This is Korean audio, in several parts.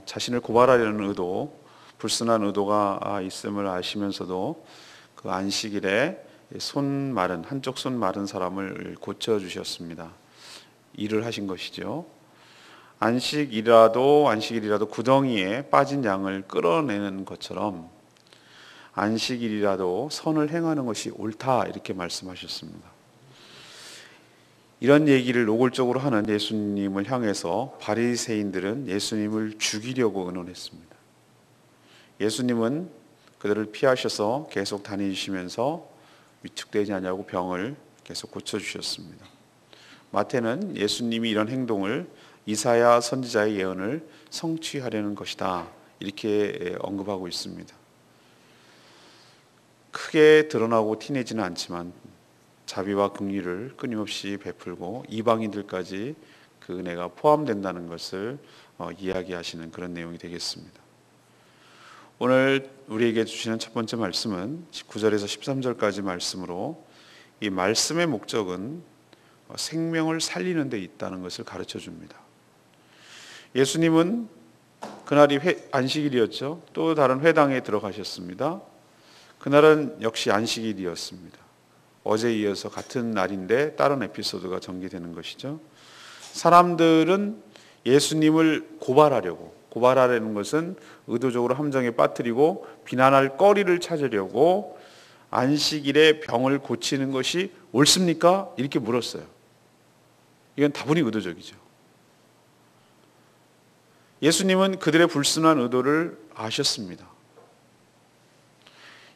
자신을 고발하려는 의도, 불순한 의도가 있음을 아시면서도 그 안식일에 한쪽 손 마른 사람을 고쳐주셨습니다. 일을 하신 것이죠. 안식일이라도 구덩이에 빠진 양을 끌어내는 것처럼 안식일이라도 선을 행하는 것이 옳다, 이렇게 말씀하셨습니다. 이런 얘기를 노골적으로 하는 예수님을 향해서 바리새인들은 예수님을 죽이려고 의논했습니다. 예수님은 그들을 피하셔서 계속 다니시면서 위축되지 않냐고 병을 계속 고쳐주셨습니다. 마태는 예수님이 이런 행동을 이사야 선지자의 예언을 성취하려는 것이다, 이렇게 언급하고 있습니다. 크게 드러나고 티내지는 않지만 자비와 긍휼을 끊임없이 베풀고 이방인들까지 그 은혜가 포함된다는 것을 이야기하시는 그런 내용이 되겠습니다. 오늘 우리에게 주시는 첫 번째 말씀은 19절에서 13절까지 말씀으로, 이 말씀의 목적은 생명을 살리는 데 있다는 것을 가르쳐 줍니다. 예수님은 그날이 안식일이었죠. 또 다른 회당에 들어가셨습니다. 그날은 역시 안식일이었습니다. 어제에 이어서 같은 날인데 다른 에피소드가 전개되는 것이죠. 사람들은 예수님을 고발하려는 것은 의도적으로 함정에 빠뜨리고 비난할 거리를 찾으려고 안식일에 병을 고치는 것이 옳습니까? 이렇게 물었어요. 이건 다분히 의도적이죠. 예수님은 그들의 불순한 의도를 아셨습니다.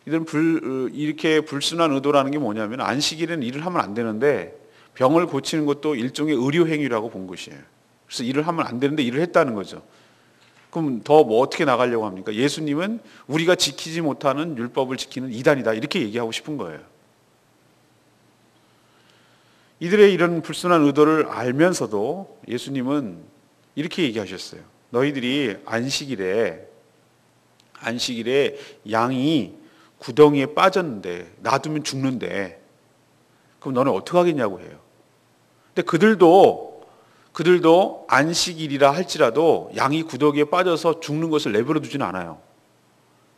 이렇게 불순한 의도라는 게 뭐냐면, 안식일에는 일을 하면 안 되는데 병을 고치는 것도 일종의 의료 행위라고 본 것이에요. 그래서 일을 하면 안 되는데 일을 했다는 거죠. 그럼 더 어떻게 나가려고 합니까? 예수님은 우리가 지키지 못하는 율법을 지키는 이단이다, 이렇게 얘기하고 싶은 거예요. 이들의 이런 불순한 의도를 알면서도 예수님은 이렇게 얘기하셨어요. 너희들이 안식일에 양이 구덩이에 빠졌는데 놔두면 죽는데 그럼 너는 어떻게 하겠냐고 해요. 근데 그들도 안식일이라 할지라도 양이 구덩이에 빠져서 죽는 것을 내버려 두지는 않아요.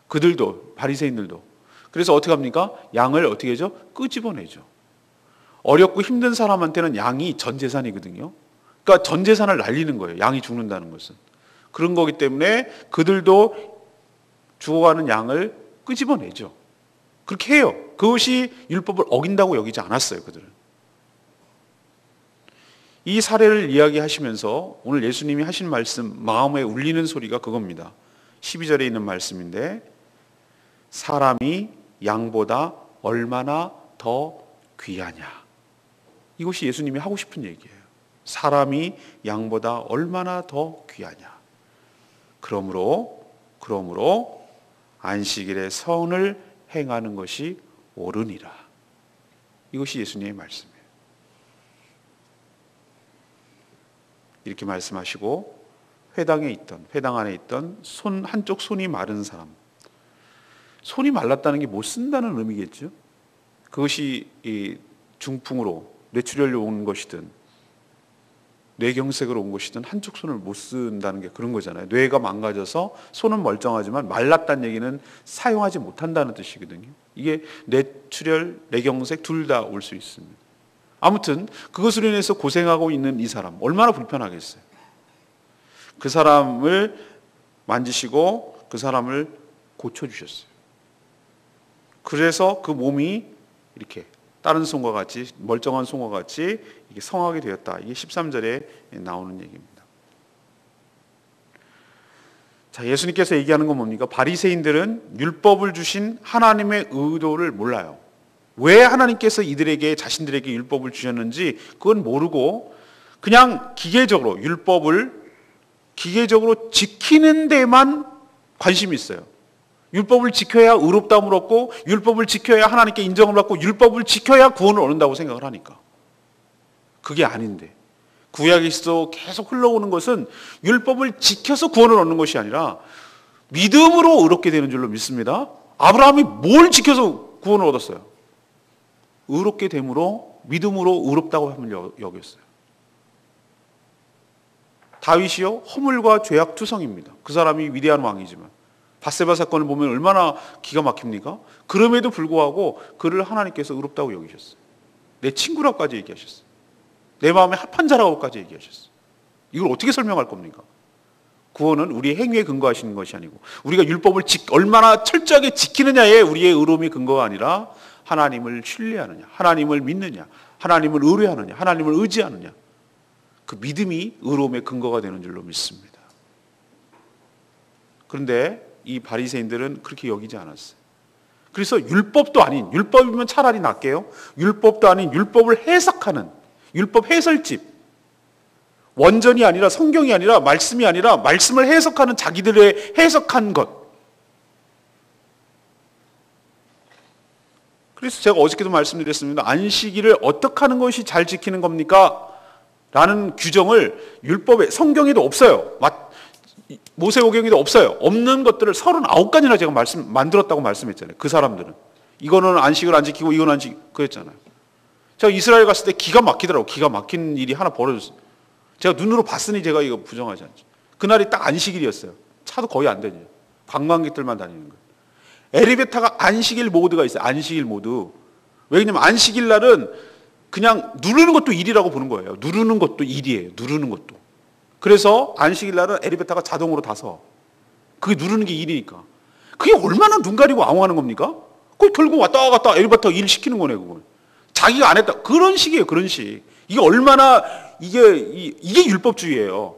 그들도, 바리새인들도. 그래서 어떻게 합니까? 양을 어떻게 하죠? 끄집어내죠. 어렵고 힘든 사람한테는 양이 전 재산이거든요. 그러니까 전 재산을 날리는 거예요, 양이 죽는다는 것은. 그런 거기 때문에 그들도 죽어가는 양을 끄집어내죠. 그렇게 해요. 그것이 율법을 어긴다고 여기지 않았어요, 그들은. 이 사례를 이야기하시면서 오늘 예수님이 하신 말씀, 마음에 울리는 소리가 그겁니다. 12절에 있는 말씀인데, 사람이 양보다 얼마나 더 귀하냐. 이것이 예수님이 하고 싶은 얘기예요. 사람이 양보다 얼마나 더 귀하냐. 그러므로 안식일에 선을 행하는 것이 옳으니라. 이것이 예수님의 말씀이에요. 이렇게 말씀하시고 회당 안에 있던 한쪽 손이 마른 사람, 손이 말랐다는 게 못 쓴다는 의미겠죠. 그것이 이 중풍으로, 뇌출혈로 온 것이든 뇌경색으로 온 것이든 한쪽 손을 못 쓴다는 게 그런 거잖아요. 뇌가 망가져서 손은 멀쩡하지만 말랐다는 얘기는 사용하지 못한다는 뜻이거든요. 이게 뇌출혈, 뇌경색 둘 다 올 수 있습니다. 아무튼 그것으로 인해서 고생하고 있는 이 사람, 얼마나 불편하겠어요. 그 사람을 만지시고 그 사람을 고쳐주셨어요. 그래서 그 몸이 이렇게 다른 손과 같이, 멀쩡한 손과 같이 이게 성하게 되었다. 이게 13절에 나오는 얘기입니다. 자, 예수님께서 얘기하는 건 뭡니까? 바리새인들은 율법을 주신 하나님의 의도를 몰라요. 왜 하나님께서 자신들에게 율법을 주셨는지 그건 모르고 그냥 율법을 기계적으로 지키는 데만 관심이 있어요. 율법을 지켜야 의롭다움을 얻고, 율법을 지켜야 하나님께 인정을 받고, 율법을 지켜야 구원을 얻는다고 생각을 하니까. 그게 아닌데, 구약에서 계속 흘러오는 것은 율법을 지켜서 구원을 얻는 것이 아니라 믿음으로 의롭게 되는 줄로 믿습니다. 아브라함이 뭘 지켜서 구원을 얻었어요? 의롭게 됨으로, 믿음으로 의롭다고 함을 여겼어요. 다윗이요 허물과 죄악 투성입니다. 그 사람이 위대한 왕이지만 밧세바 사건을 보면 얼마나 기가 막힙니까? 그럼에도 불구하고 그를 하나님께서 의롭다고 여기셨어요. 내 친구라고까지 얘기하셨어요. 내 마음에 합한 자라고까지 얘기하셨어요. 이걸 어떻게 설명할 겁니까? 구원은 우리의 행위에 근거하시는 것이 아니고 우리가 율법을 얼마나 철저하게 지키느냐에 우리의 의로움이 근거가 아니라 하나님을 신뢰하느냐, 하나님을 믿느냐, 하나님을 의뢰하느냐, 하나님을 의지하느냐, 그 믿음이 의로움의 근거가 되는 줄로 믿습니다. 그런데 이 바리새인들은 그렇게 여기지 않았어요. 그래서 율법도 아닌, 율법이면 차라리 낫게요, 율법도 아닌 율법을 해석하는 율법 해설집, 원전이 아니라 성경이 아니라 말씀이 아니라 말씀을 해석하는 자기들의 해석한 것. 그래서 제가 어저께도 말씀드렸습니다. 안식일을 어떻게 하는 것이 잘 지키는 겁니까? 라는 규정을 율법에, 성경에도 없어요. 모세오경에도 없어요. 없는 것들을 39가지나 제가 만들었다고 말씀했잖아요. 그 사람들은. 이거는 안식을 안 지키고 이건 안 지키고 그랬잖아요. 제가 이스라엘 갔을 때 기가 막히더라고요. 기가 막힌 일이 하나 벌어졌어요. 제가 눈으로 봤으니 제가 이거 부정하지 않죠. 그날이 딱 안식일이었어요. 차도 거의 안 다녀요. 관광객들만 다니는 거예요. 엘리베이터가 안식일 모드가 있어요. 안식일 모드. 왜냐면 안식일 날은 그냥 누르는 것도 일이라고 보는 거예요. 누르는 것도 일이에요. 누르는 것도. 그래서 안식일 날은 엘리베이터가 자동으로 다 서. 그게 누르는 게 일이니까. 그게 얼마나 눈 가리고 앙호하는 겁니까? 그걸 결국 왔다 갔다 엘리베이터 일 시키는 거네, 그걸. 자기가 안 했다. 그런 식이에요, 그런 식. 이게 얼마나, 이게 율법주의예요.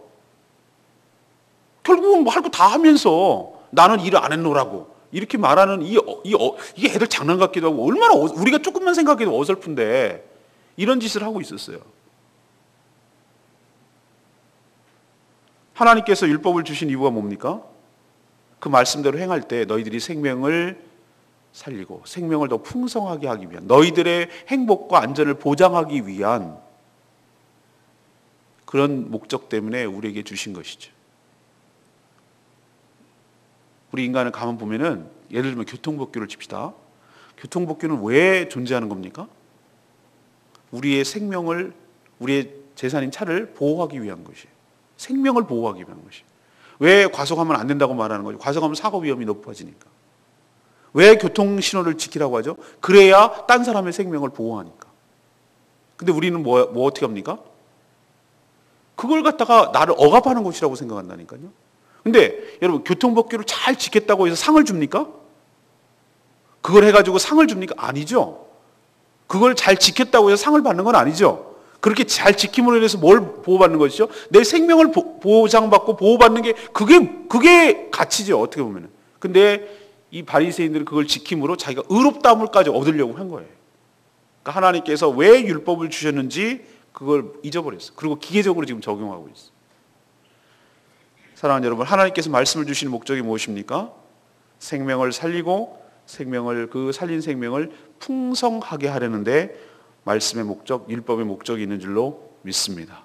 결국은 뭐 할 거 다 하면서 나는 일을 안 했노라고. 이렇게 말하는 이게 애들 장난 같기도 하고 얼마나 우리가 조금만 생각해도 어설픈데 이런 짓을 하고 있었어요. 하나님께서 율법을 주신 이유가 뭡니까? 그 말씀대로 행할 때 너희들이 생명을 살리고 생명을 더 풍성하게 하기 위한, 너희들의 행복과 안전을 보장하기 위한 그런 목적 때문에 우리에게 주신 것이죠. 우리 인간을 가만 보면은 예를 들면 교통법규를 칩시다. 교통법규는 왜 존재하는 겁니까? 우리의 생명을, 우리의 재산인 차를 보호하기 위한 것이에요. 생명을 보호하기 위한 것이에요. 왜 과속하면 안 된다고 말하는 거죠? 과속하면 사고 위험이 높아지니까. 왜 교통신호를 지키라고 하죠? 그래야 딴 사람의 생명을 보호하니까. 근데 우리는 뭐 어떻게 합니까? 그걸 갖다가 나를 억압하는 것이라고 생각한다니까요. 근데 여러분, 교통법규를 잘 지켰다고 해서 상을 줍니까? 그걸 해가지고 상을 줍니까? 아니죠. 그걸 잘 지켰다고 해서 상을 받는 건 아니죠. 그렇게 잘 지킴으로 인해서 뭘 보호받는 것이죠? 내 생명을 보장받고 보호받는 게 그게 가치죠, 어떻게 보면은. 근데 이 바리새인들은 그걸 지킴으로 자기가 의롭다함을까지 얻으려고 한 거예요. 그러니까 하나님께서 왜 율법을 주셨는지 그걸 잊어버렸어요. 그리고 기계적으로 지금 적용하고 있어요. 사랑하는 여러분, 하나님께서 말씀을 주시는 목적이 무엇입니까? 생명을 살리고 그 살린 생명을 풍성하게 하려는데 말씀의 목적, 율법의 목적이 있는 줄로 믿습니다.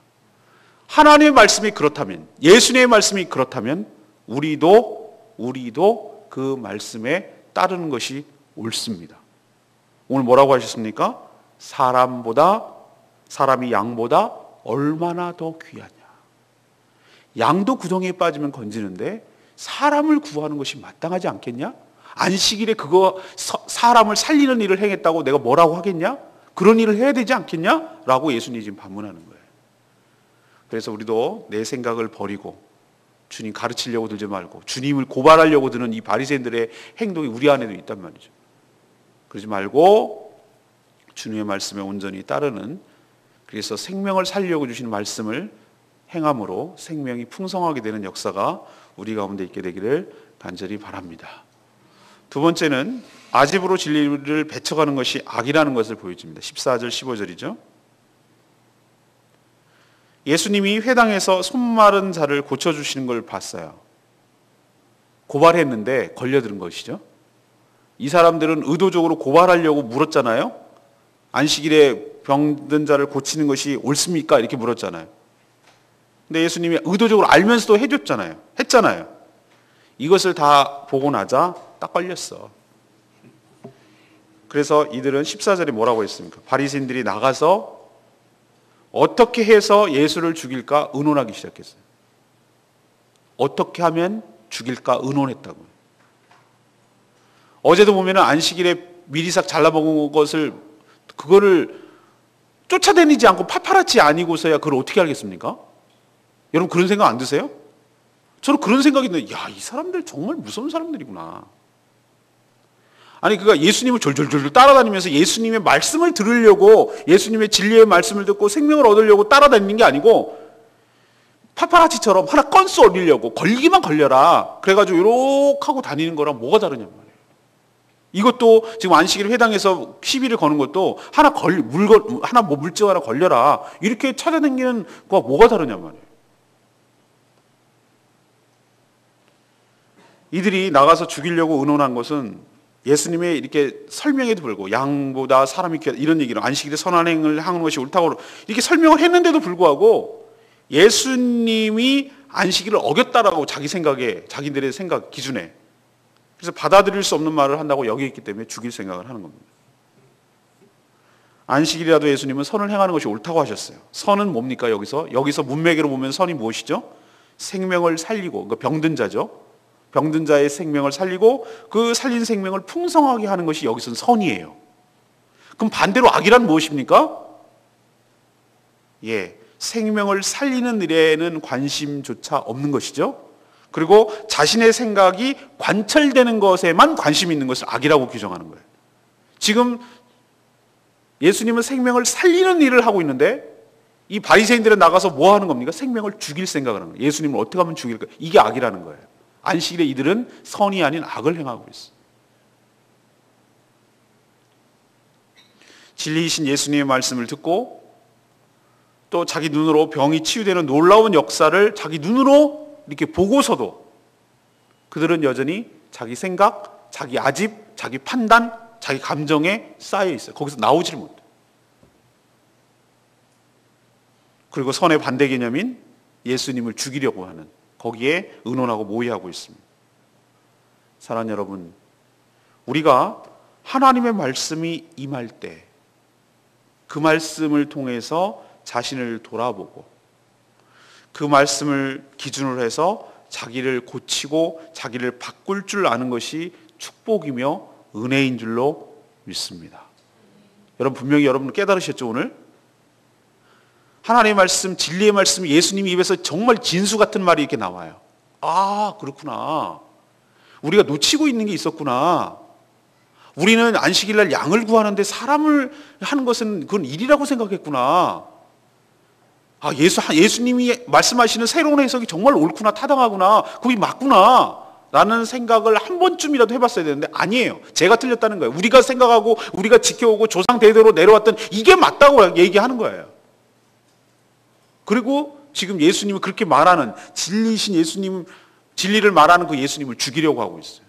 하나님의 말씀이 그렇다면, 예수님의 말씀이 그렇다면 우리도 그 말씀에 따르는 것이 옳습니다. 오늘 뭐라고 하셨습니까? 사람이 양보다 얼마나 더 귀하냐. 양도 구덩이에 빠지면 건지는데 사람을 구하는 것이 마땅하지 않겠냐? 안식일에 사람을 살리는 일을 행했다고 내가 뭐라고 하겠냐? 그런 일을 해야 되지 않겠냐? 라고 예수님이 지금 반문하는 거예요. 그래서 우리도 내 생각을 버리고 주님 가르치려고 들지 말고 주님을 고발하려고 드는 이 바리새인들의 행동이 우리 안에도 있단 말이죠. 그러지 말고 주님의 말씀에 온전히 따르는, 그래서 생명을 살리려고 주시는 말씀을 행함으로 생명이 풍성하게 되는 역사가 우리 가운데 있게 되기를 간절히 바랍니다. 두 번째는 아집으로 진리를 배쳐가는 것이 악이라는 것을 보여줍니다. 14절 15절이죠. 예수님이 회당에서 손마른 자를 고쳐주시는 걸 봤어요. 고발했는데 걸려드는 것이죠. 이 사람들은 의도적으로 고발하려고 물었잖아요. 안식일에 병든 자를 고치는 것이 옳습니까? 이렇게 물었잖아요. 근데 예수님이 의도적으로 알면서도 했잖아요. 이것을 다 보고 나자 딱 걸렸어. 그래서 이들은 14절에 뭐라고 했습니까? 바리새인들이 나가서 어떻게 해서 예수를 죽일까 의논하기 시작했어요. 어떻게 하면 죽일까 의논했다고요. 어제도 보면 안식일에 미리삭 잘라먹은 것을 그거를 쫓아다니지 않고 파파라치 아니고서야 그걸 어떻게 알겠습니까? 여러분 그런 생각 안 드세요? 저는 그런 생각이 드는데 이 사람들 정말 무서운 사람들이구나. 아니 그가 예수님을 졸졸졸 따라다니면서 예수님의 말씀을 들으려고 예수님의 진리의 말씀을 듣고 생명을 얻으려고 따라다니는 게 아니고 파파라치처럼 하나 건수 올리려고 걸리기만 걸려라. 그래가지고 이렇게 하고 다니는 거랑 뭐가 다르냔 말이에요. 이것도 지금 안식일 회당에서 시비를 거는 것도 하나 물증 하나 걸려라. 이렇게 찾아다니는 거와 뭐가 다르냔 말이에요. 이들이 나가서 죽이려고 의논한 것은 예수님의 이렇게 설명에도 불구하고 양보다 사람이 귀하다 이런 얘기로 안식일에 선한 행을 하는 것이 옳다고 이렇게 설명을 했는데도 불구하고 예수님이 안식일을 어겼다라고 자기 생각에 자기들의 생각 기준에 그래서 받아들일 수 없는 말을 한다고 여기있기 때문에 죽일 생각을 하는 겁니다. 안식일이라도 예수님은 선을 행하는 것이 옳다고 하셨어요. 선은 뭡니까? 여기서 문맥으로 보면 선이 무엇이죠? 생명을 살리고 그러니까 병든 자죠. 병든 자의 생명을 살리고 그 살린 생명을 풍성하게 하는 것이 여기서는 선이에요. 그럼 반대로 악이란 무엇입니까? 생명을 살리는 일에는 관심조차 없는 것이죠. 그리고 자신의 생각이 관철되는 것에만 관심이 있는 것을 악이라고 규정하는 거예요. 지금 예수님은 생명을 살리는 일을 하고 있는데 이 바리새인들은 나가서 뭐 하는 겁니까? 생명을 죽일 생각을 하는 거예요. 예수님을 어떻게 하면 죽일까? 이게 악이라는 거예요. 안식일에 이들은 선이 아닌 악을 행하고 있어요. 진리이신 예수님의 말씀을 듣고 또 자기 눈으로 병이 치유되는 놀라운 역사를 자기 눈으로 이렇게 보고서도 그들은 여전히 자기 생각, 자기 아집, 자기 판단, 자기 감정에 쌓여 있어요. 거기서 나오질 못해요. 그리고 선의 반대 개념인 예수님을 죽이려고 하는 거기에 의논하고 모의하고 있습니다. 사랑하는 여러분, 우리가 하나님의 말씀이 임할 때 그 말씀을 통해서 자신을 돌아보고 그 말씀을 기준으로 해서 자기를 고치고 자기를 바꿀 줄 아는 것이 축복이며 은혜인 줄로 믿습니다. 여러분 분명히 여러분 깨달으셨죠 오늘? 하나님의 말씀, 진리의 말씀이 예수님 입에서 정말 진수 같은 말이 이렇게 나와요. 그렇구나. 우리가 놓치고 있는 게 있었구나. 우리는 안식일날 양을 구하는데 사람을 하는 것은 그건 일이라고 생각했구나. 예수님이 말씀하시는 새로운 해석이 정말 옳구나, 타당하구나, 그게 맞구나 라는 생각을 한 번쯤이라도 해봤어야 되는데 아니에요. 제가 틀렸다는 거예요. 우리가 생각하고 우리가 지켜오고 조상 대대로 내려왔던 이게 맞다고 얘기하는 거예요. 그리고 지금 예수님이 그렇게 말하는 진리이신 예수님, 진리를 말하는 그 예수님을 죽이려고 하고 있어요.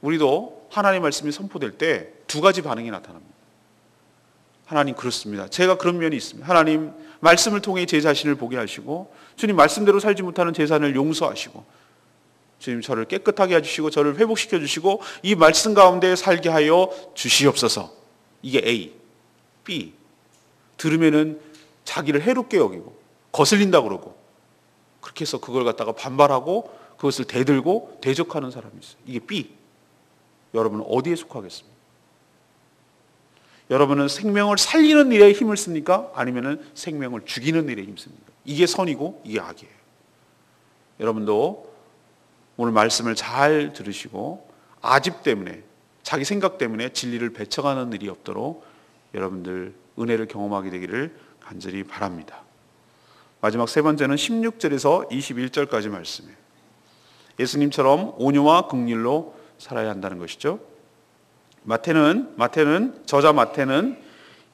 우리도 하나님의 말씀이 선포될 때 두 가지 반응이 나타납니다. 하나님 그렇습니다. 제가 그런 면이 있습니다. 하나님 말씀을 통해 제 자신을 보게 하시고 주님 말씀대로 살지 못하는 제 자신을 용서하시고 주님 저를 깨끗하게 해주시고 저를 회복시켜 주시고 이 말씀 가운데 살게 하여 주시옵소서. 이게 A. B. 들으면은 자기를 해롭게 여기고 거슬린다 그러고 그렇게 해서 그걸 갖다가 반발하고 그것을 대들고 대적하는 사람이 있어요. 이게 B. 여러분은 어디에 속하겠습니까? 여러분은 생명을 살리는 일에 힘을 씁니까? 아니면 생명을 죽이는 일에 힘씁니까? 이게 선이고 이게 악이에요. 여러분도 오늘 말씀을 잘 들으시고 아집 때문에 자기 생각 때문에 진리를 배척하는 일이 없도록 여러분들 은혜를 경험하게 되기를 간절히 바랍니다. 마지막 세 번째는 16절에서 21절까지 말씀이에요. 예수님처럼 온유와 긍휼로 살아야 한다는 것이죠. 저자 마태는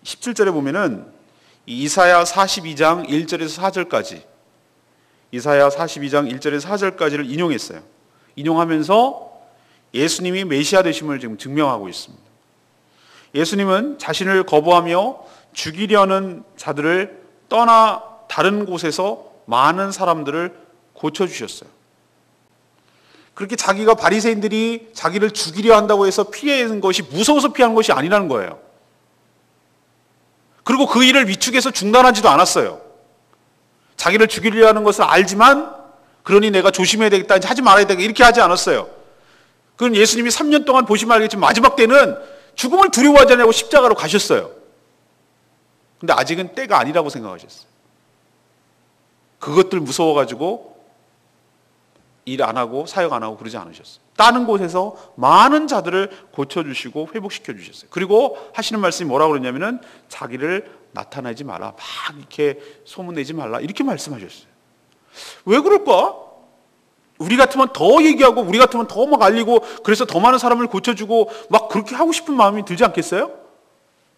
17절에 보면은 이사야 42장 1절에서 4절까지 이사야 42장 1절에서 4절까지를 인용했어요. 인용하면서 예수님이 메시아 되심을 지금 증명하고 있습니다. 예수님은 자신을 거부하며 죽이려는 자들을 떠나 다른 곳에서 많은 사람들을 고쳐주셨어요. 그렇게 자기가 바리새인들이 자기를 죽이려 한다고 해서 피하는 것이 무서워서 피하는 것이 아니라는 거예요. 그리고 그 일을 위축해서 중단하지도 않았어요. 자기를 죽이려는 것을 알지만 그러니 내가 조심해야 되겠다, 하지 말아야 되겠다 이렇게 하지 않았어요. 그건 예수님이 3년 동안 보시면 알겠지만 마지막 때는 죽음을 두려워하지 않냐고 십자가로 가셨어요. 근데 아직은 때가 아니라고 생각하셨어요. 그것들 무서워가지고 일 안 하고 사역 안 하고 그러지 않으셨어요. 다른 곳에서 많은 자들을 고쳐주시고 회복시켜 주셨어요. 그리고 하시는 말씀이 뭐라고 그러냐면은 자기를 나타내지 마라, 막 이렇게 소문내지 말라 이렇게 말씀하셨어요. 왜 그럴까? 우리 같으면 더 얘기하고 우리 같으면 더 막 알리고 그래서 더 많은 사람을 고쳐주고 막 그렇게 하고 싶은 마음이 들지 않겠어요?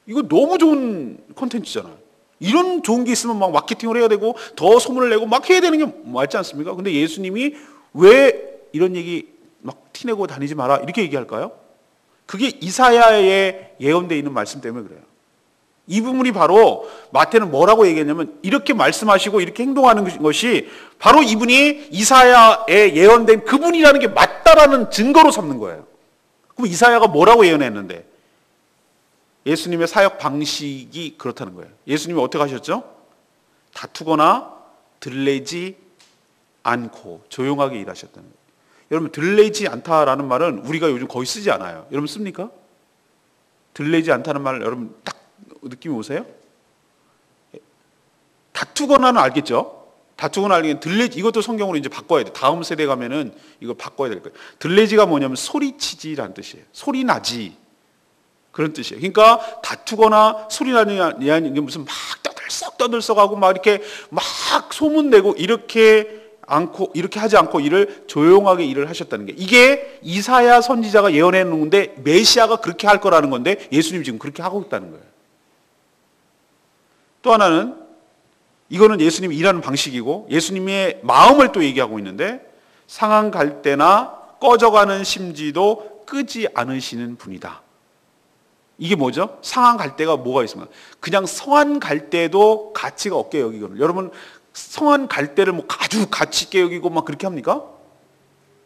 이거 너무 좋은 콘텐츠잖아요. 이런 좋은 게 있으면 막 마케팅을 해야 되고 더 소문을 내고 막 해야 되는 게 맞지 않습니까? 근데 예수님이 왜 이런 얘기 막 티내고 다니지 마라 이렇게 얘기할까요? 그게 이사야에 예언되어 있는 말씀 때문에 그래요. 이 부분이 바로 마태는 뭐라고 얘기했냐면 이렇게 말씀하시고 이렇게 행동하는 것이 바로 이분이 이사야에 예언된 그분이라는 게 맞다라는 증거로 삼는 거예요. 그럼 이사야가 뭐라고 예언했는데? 예수님의 사역 방식이 그렇다는 거예요. 예수님이 어떻게 하셨죠? 다투거나 들레지 않고 조용하게 일하셨다는 거예요. 여러분 들레지 않다라는 말은 우리가 요즘 거의 쓰지 않아요. 여러분 씁니까? 들레지 않다는 말을 여러분 딱 느낌이 오세요? 다투거나는 알겠죠? 다투거나 알겠는데 들레지 이것도 성경으로 이제 바꿔야 돼. 다음 세대 가면은 이거 바꿔야 될 거예요. 들레지가 뭐냐면 소리치지라는 뜻이에요. 소리나지 그런 뜻이에요. 그러니까 다투거나 소리나는 게 무슨 막 떠들썩하고 막 이렇게 막 소문내고 이렇게 하지 않고 일을 조용하게 일을 하셨다는 게 이게 이사야 선지자가 예언해 놓은데 메시아가 그렇게 할 거라는 건데 예수님이 지금 그렇게 하고 있다는 거예요. 또 하나는 이거는 예수님이 일하는 방식이고 예수님의 마음을 또 얘기하고 있는데 상한 갈 때나 꺼져가는 심지도 끄지 않으시는 분이다. 이게 뭐죠? 상한 갈 때가 뭐가 있습니까? 그냥 성한 갈 때도 가치가 없게 여기거든요. 여러분 성한 갈 때를 뭐 아주 가치 있게 여기고 막 그렇게 합니까?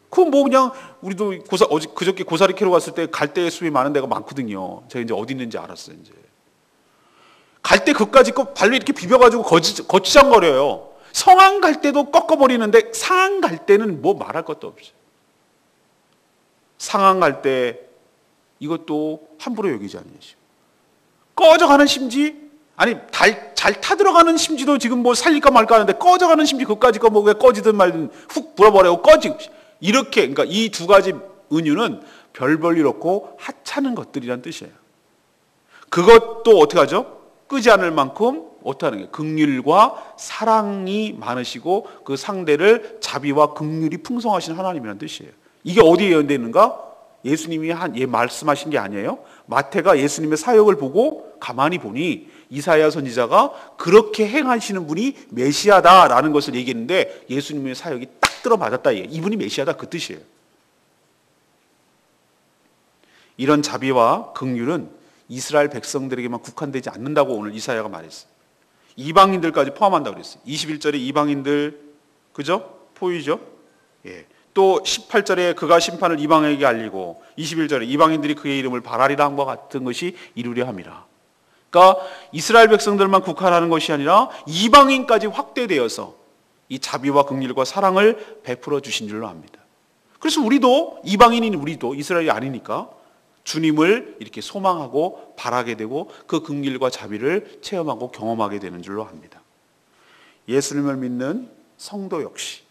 그건 뭐 그냥 우리도 그저께 고사리 캐러 갔을 때 갈대 숲이 많은 데가 많거든요. 제가 이제 어디 있는지 알았어요. 이제 갈대 그까지 발로 이렇게 비벼가지고 거치장거려요. 성한 갈 때도 꺾어버리는데 상한 갈 때는 뭐 말할 것도 없어요. 상한 갈 때 이것도 함부로 여기지 않으시고 꺼져가는 심지 아니 잘 타들어가는 심지도 지금 뭐 살릴까 말까 하는데 꺼져가는 심지 그까지 거 뭐 왜 꺼지든 말든 훅 불어버리고 꺼지고 이렇게 그러니까 이 두 가지 은유는 별 볼 일 없고 하찮은 것들이란 뜻이에요. 그것도 어떻게 하죠? 끄지 않을 만큼 어떻게 하는 거예요? 긍휼과 사랑이 많으시고 그 상대를 자비와 긍휼이 풍성하신 하나님이라는 뜻이에요. 이게 어디에 예언되어 있는가? 예수님이 말씀하신 게 아니에요. 마태가 예수님의 사역을 보고 가만히 보니 이사야 선지자가 그렇게 행하시는 분이 메시아다라는 것을 얘기했는데 예수님의 사역이 딱 들어맞았다. 이분이 메시아다 그 뜻이에요. 이런 자비와 긍휼은 이스라엘 백성들에게만 국한되지 않는다고 오늘 이사야가 말했어요. 이방인들까지 포함한다고 그랬어요. 21절에 이방인들 그죠? 포위죠? 예. 또 18절에 그가 심판을 이방에게 알리고 21절에 이방인들이 그의 이름을 바라리라 한 것 같은 것이 이루려 함이라. 그러니까 이스라엘 백성들만 국한하는 것이 아니라 이방인까지 확대되어서 이 자비와 긍휼과 사랑을 베풀어 주신 줄로 압니다. 그래서 우리도 이방인인 우리도 이스라엘이 아니니까 주님을 이렇게 소망하고 바라게 되고 그 긍휼과 자비를 체험하고 경험하게 되는 줄로 압니다. 예수님을 믿는 성도 역시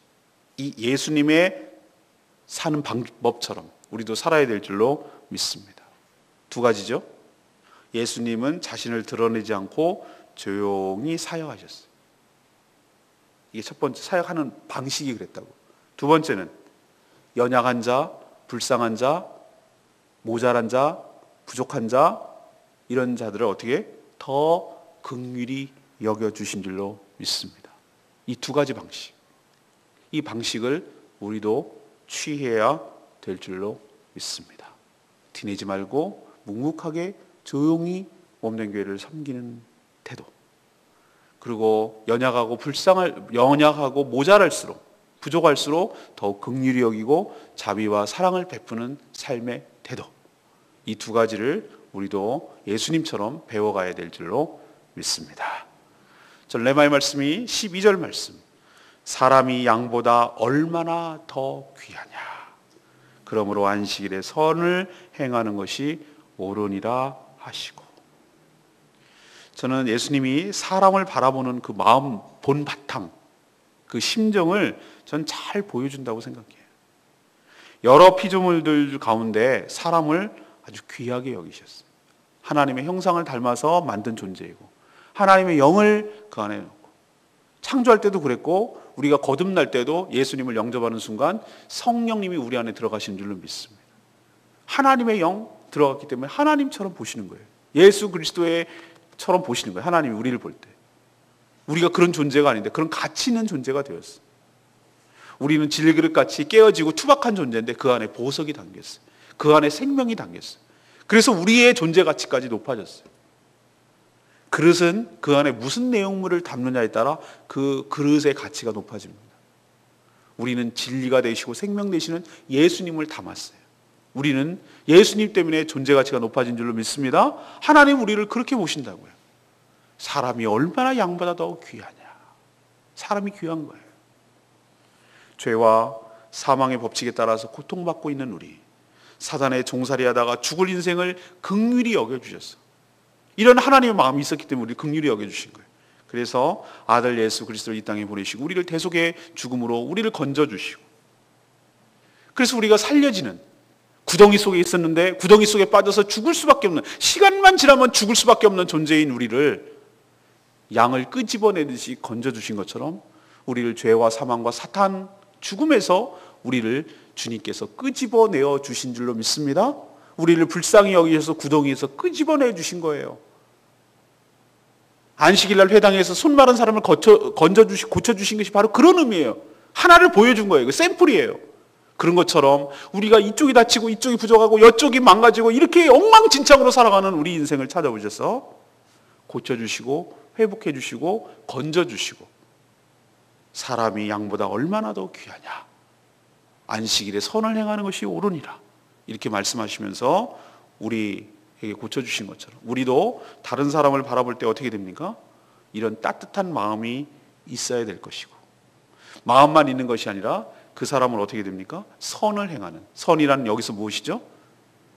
이 예수님의 사는 방법처럼 우리도 살아야 될 줄로 믿습니다. 두 가지죠. 예수님은 자신을 드러내지 않고 조용히 사역하셨어요. 이게 첫 번째 사역하는 방식이 그랬다고. 두 번째는 연약한 자, 불쌍한 자, 모자란 자, 부족한 자 이런 자들을 어떻게 더 긍휼히 여겨주신 줄로 믿습니다. 이 두 가지 방식. 이 방식을 우리도 취해야 될 줄로 믿습니다. 티내지 말고 묵묵하게 조용히 몸된 교회를 섬기는 태도. 그리고 연약하고 모자랄수록 부족할수록 더욱 긍휼히 여기고 자비와 사랑을 베푸는 삶의 태도. 이 두 가지를 우리도 예수님처럼 배워가야 될 줄로 믿습니다. 전 레마의 말씀이 12절 말씀. 사람이 양보다 얼마나 더 귀하냐. 그러므로 안식일에 선을 행하는 것이 옳으니라 하시고. 저는 예수님이 사람을 바라보는 그 마음 본바탕, 그 심정을 전 잘 보여준다고 생각해요. 여러 피조물들 가운데 사람을 아주 귀하게 여기셨어요. 하나님의 형상을 닮아서 만든 존재이고 하나님의 영을 그 안에 넣고, 창조할 때도 그랬고 우리가 거듭날 때도 예수님을 영접하는 순간 성령님이 우리 안에 들어가시는 줄로 믿습니다. 하나님의 영 들어갔기 때문에 하나님처럼 보시는 거예요. 예수 그리스도처럼 보시는 거예요. 하나님이 우리를 볼 때. 우리가 그런 존재가 아닌데 그런 가치 있는 존재가 되었어요. 우리는 질그릇같이 깨어지고 투박한 존재인데 그 안에 보석이 담겼어요. 그 안에 생명이 담겼어요. 그래서 우리의 존재 가치까지 높아졌어요. 그릇은 그 안에 무슨 내용물을 담느냐에 따라 그 그릇의 가치가 높아집니다. 우리는 진리가 되시고 생명 되시는 예수님을 담았어요. 우리는 예수님 때문에 존재 가치가 높아진 줄로 믿습니다. 하나님 우리를 그렇게 보신다고요. 사람이 얼마나 양보다 더 귀하냐. 사람이 귀한 거예요. 죄와 사망의 법칙에 따라서 고통받고 있는 우리, 사단의 종살이하다가 죽을 인생을 긍휼히 여겨주셨어. 이런 하나님의 마음이 있었기 때문에 우리를 긍휼히 여겨주신 거예요. 그래서 아들 예수 그리스도를 이 땅에 보내시고 우리를 대속의 죽음으로 우리를 건져주시고, 그래서 우리가 살려지는, 구덩이 속에 있었는데 구덩이 속에 빠져서 죽을 수밖에 없는, 시간만 지나면 죽을 수밖에 없는 존재인 우리를 양을 끄집어내듯이 건져주신 것처럼 우리를 죄와 사망과 사탄 죽음에서 우리를 주님께서 끄집어내어 주신 줄로 믿습니다. 우리를 불쌍히 여기셔서 구덩이에서 끄집어내 주신 거예요. 안식일날 회당에서 손 마른 사람을 고쳐주신 것이 바로 그런 의미예요. 하나를 보여준 거예요. 그 샘플이에요. 그런 것처럼 우리가 이쪽이 다치고 이쪽이 부족하고 이쪽이 망가지고 이렇게 엉망진창으로 살아가는 우리 인생을 찾아오셔서 고쳐주시고 회복해 주시고 건져주시고, 사람이 양보다 얼마나 더 귀하냐. 안식일에 선을 행하는 것이 옳으니라. 이렇게 말씀하시면서 우리에게 고쳐주신 것처럼 우리도 다른 사람을 바라볼 때 어떻게 됩니까? 이런 따뜻한 마음이 있어야 될 것이고, 마음만 있는 것이 아니라 그 사람을 어떻게 됩니까? 선을 행하는. 선이란 여기서 무엇이죠?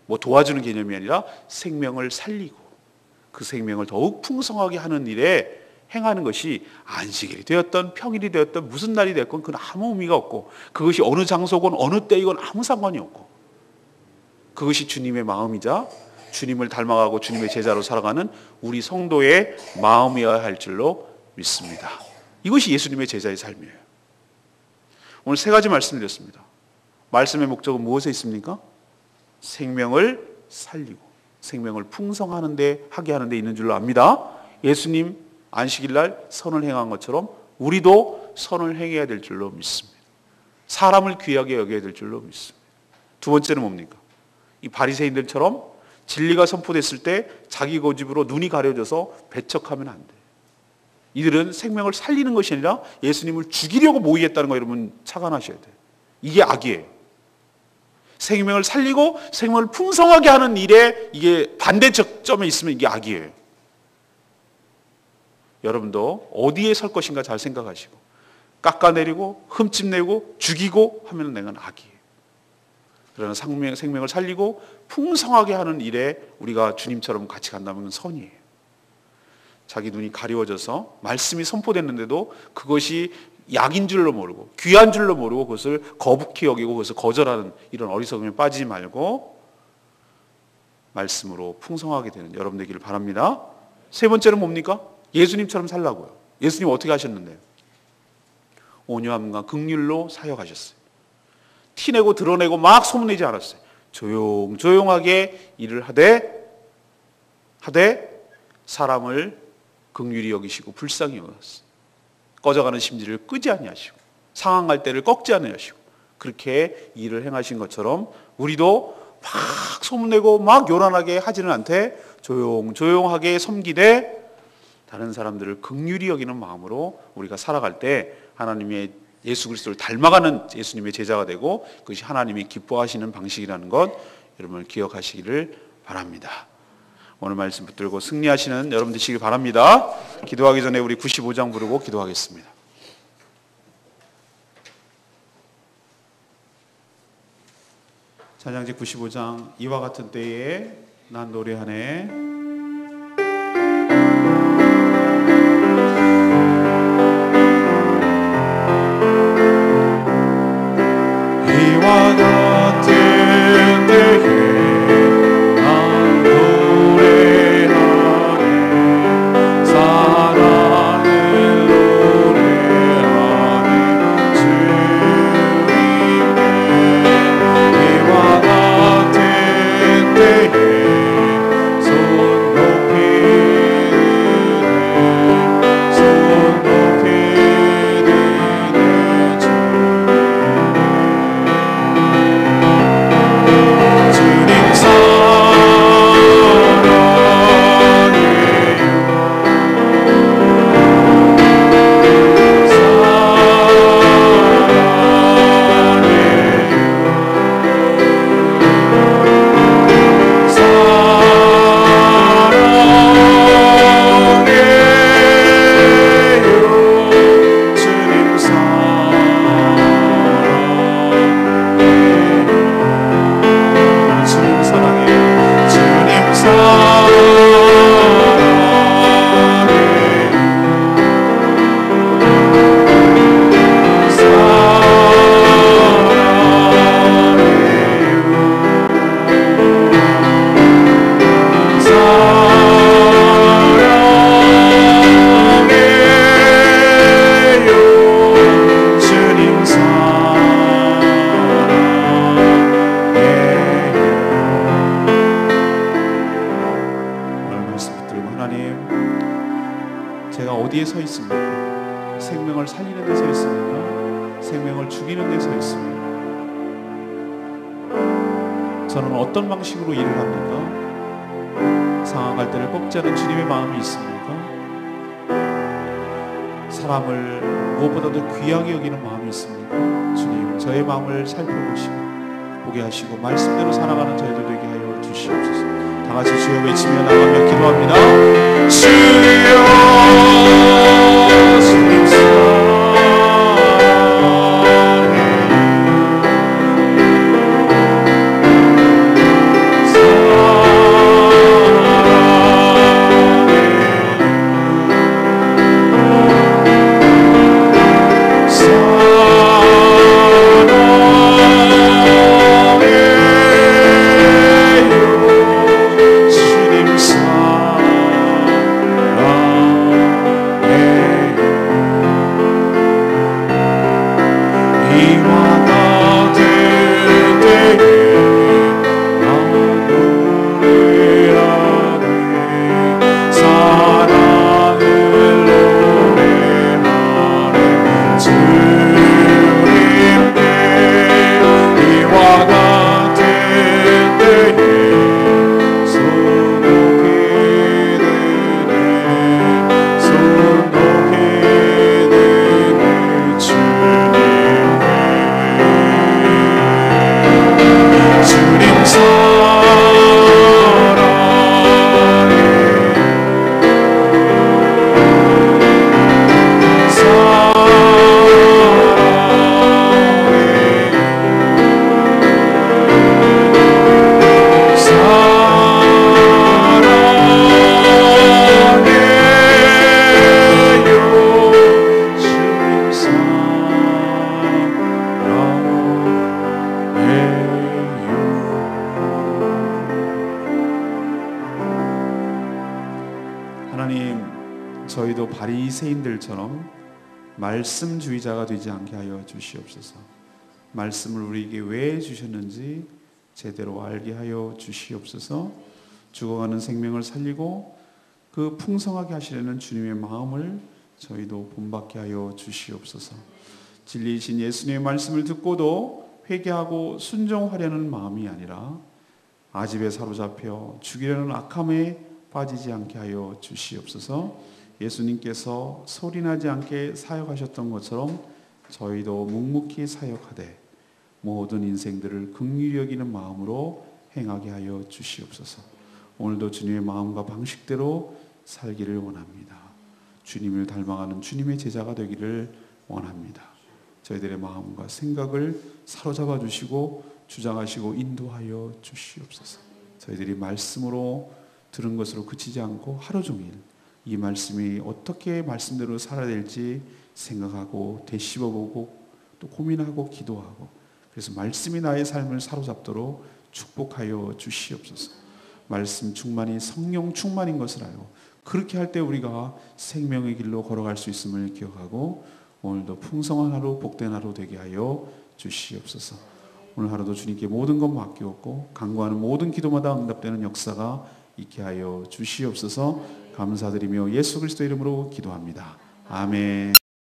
뭐 도와주는 개념이 아니라 생명을 살리고 그 생명을 더욱 풍성하게 하는 일에 행하는 것이 안식일이 되었던 평일이 되었던 무슨 날이 되었건 그건 아무 의미가 없고, 그것이 어느 장소건 어느 때이건 아무 상관이 없고, 그것이 주님의 마음이자 주님을 닮아가고 주님의 제자로 살아가는 우리 성도의 마음이어야 할 줄로 믿습니다. 이것이 예수님의 제자의 삶이에요. 오늘 세 가지 말씀드렸습니다. 말씀의 목적은 무엇에 있습니까? 생명을 살리고 생명을 풍성하게 하는 데 있는 줄로 압니다. 예수님 안식일날 선을 행한 것처럼 우리도 선을 행해야 될 줄로 믿습니다. 사람을 귀하게 여겨야 될 줄로 믿습니다. 두 번째는 뭡니까? 이 바리새인들처럼 진리가 선포됐을 때 자기 고집으로 눈이 가려져서 배척하면 안 돼요. 이들은 생명을 살리는 것이 아니라 예수님을 죽이려고 모의했다는 거 여러분 착안하셔야 돼요. 이게 악이에요. 생명을 살리고 생명을 풍성하게 하는 일에 이게 반대점에 있으면 이게 악이에요. 여러분도 어디에 설 것인가 잘 생각하시고, 깎아내리고 흠집내고 죽이고 하면 내가 악이에요. 그러나 생명을 살리고 풍성하게 하는 일에 우리가 주님처럼 같이 간다면 선이에요. 자기 눈이 가리워져서 말씀이 선포됐는데도 그것이 약인 줄로 모르고 귀한 줄로 모르고 그것을 거북히 여기고 그것을 거절하는 이런 어리석음에 빠지지 말고 말씀으로 풍성하게 되는 여러분 되기를 바랍니다. 세 번째는 뭡니까? 예수님처럼 살라고요. 예수님 어떻게 하셨는데요? 온유함과 긍휼로 사역하셨어요. 티내고 드러내고 막 소문내지 않았어요. 조용조용하게 일을 하되 사람을 긍휼히 여기시고 불쌍히 여겼어요. 꺼져가는 심지를 끄지 아니하시고 상황할 때를 꺾지 아니하시고 그렇게 일을 행하신 것처럼 우리도 막 소문내고 막 요란하게 하지는 않되 조용조용하게 섬기되 다른 사람들을 긍휼히 여기는 마음으로 우리가 살아갈 때 하나님의 예수 그리스도를 닮아가는 예수님의 제자가 되고 그것이 하나님이 기뻐하시는 방식이라는 것 여러분 기억하시기를 바랍니다. 오늘 말씀 붙들고 승리하시는 여러분 되시길 바랍니다. 기도하기 전에 우리 95장 부르고 기도하겠습니다. 찬양지 95장 이와 같은 때에 난 노래하네. 이와 같은 때에 난 노래하네. 사랑을 노래하네. 주님께 이와 같은 때에 손 높이 드네. 손 높이 드네. 주님 제가 어디에 서 있습니까? 생명을 살리는 데 서 있습니까? 생명을 죽이는 데 서 있습니까? 저는 어떤 방식으로 일을 합니까? 상황할 때를 뽑지 않은 주님의 마음이 있습니까? 사람을 무엇보다도 귀하게 여기는 마음이 있습니까? 주님, 저의 마음을 살펴보시고 보게 하시고 말씀대로 살아가는 저희들 되게 하여 주시옵소서. 다 같이 주여 외치며 나가며 기도합니다. 주여, 주님 저희도 바리새인들처럼 말씀주의자가 되지 않게 하여 주시옵소서. 말씀을 우리에게 왜 주셨는지 제대로 알게 하여 주시옵소서. 죽어가는 생명을 살리고 그 풍성하게 하시려는 주님의 마음을 저희도 본받게 하여 주시옵소서. 진리이신 예수님의 말씀을 듣고도 회개하고 순종하려는 마음이 아니라 아집에 사로잡혀 죽이려는 악함에 빠지지 않게 하여 주시옵소서. 예수님께서 소리나지 않게 사역하셨던 것처럼 저희도 묵묵히 사역하되 모든 인생들을 긍휼히 여기는 마음으로 행하게 하여 주시옵소서. 오늘도 주님의 마음과 방식대로 살기를 원합니다. 주님을 닮아가는 주님의 제자가 되기를 원합니다. 저희들의 마음과 생각을 사로잡아 주시고 주장하시고 인도하여 주시옵소서. 저희들이 말씀으로 들은 것으로 그치지 않고 하루 종일 이 말씀이 어떻게 말씀대로 살아야 될지 생각하고 되씹어보고 또 고민하고 기도하고, 그래서 말씀이 나의 삶을 사로잡도록 축복하여 주시옵소서. 말씀 충만이 성령 충만인 것을 알고 그렇게 할 때 우리가 생명의 길로 걸어갈 수 있음을 기억하고 오늘도 풍성한 하루 복된 하루 되게 하여 주시옵소서. 오늘 하루도 주님께 모든 것 맡기옵고 간구하는 모든 기도마다 응답되는 역사가 있게 하여 주시옵소서. 감사드리며 예수 그리스도 이름으로 기도합니다. 아멘.